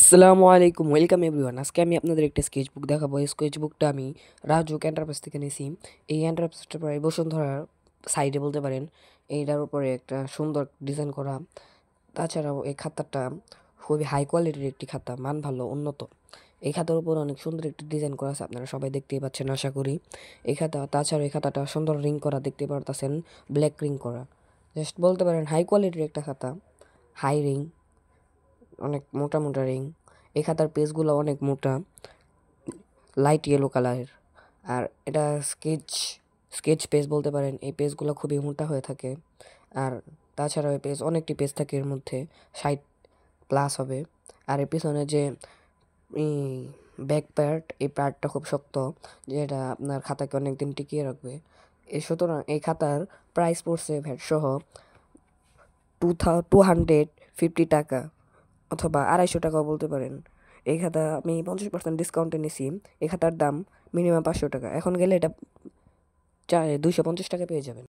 আসসালামু আলাইকুম, welcome everyone. আজকে আমি আপনাদের একটা স্কেচ বুক দেখাবো। এই স্কেচ বুকটা আমি রাজুক এন্টারপ্রাইজ থেকে নিয়েছি। এই এন্টারপ্রাইজটা প্রায় বসুন্ধরার সাইডে বলতে পারেন। এইটার উপরে একটা সুন্দর ডিজাইন করা। তাছাড়াও এই খাতাটা খুবই হাই কোয়ালিটির একটি খাতা, মান ভালো, উন্নত। এই খাতার উপর অনেক সুন্দর একটি ডিজাইন করা আছে, আপনারা সবাই দেখতেই পাচ্ছেন আশা করি। এই খাতা, তাছাড়া এই খাতাটা সুন্দর রিং করা দেখতে পারতেছেন, ব্ল্যাক রিং করা। জাস্ট বলতে পারেন হাই কোয়ালিটির একটা খাতা, হাই রিং, অনেক মোটা মোটা রিং। এই খাতার পেজগুলো অনেক মোটা, লাইট ইয়েলো কালারের। আর এটা স্কেচ স্কেচ পেজ বলতে পারেন। এই পেজগুলো খুবই মোটা হয়ে থাকে। আর তাছাড়াও এই পেজ, অনেকটি পেজ থাকে এর মধ্যে, 60+ হবে। আর এর পিছনে যে ব্যাক পার্ট, এই পার্টটা খুব শক্ত, যেটা আপনার খাতাকে অনেক দিন টিকিয়ে রাখবে। সুতরাং এই খাতার প্রাইস পড়ছে ভ্যাট সহ 250 টাকা, অথবা 250 টাকাও বলতে পারেন। এই খাতা আমি 50% ডিসকাউন্টে নিছি। এই খাতার দাম মিনিমাম 500 টাকা। এখন গেলে এটা 250 টাকা পেয়ে যাবেন।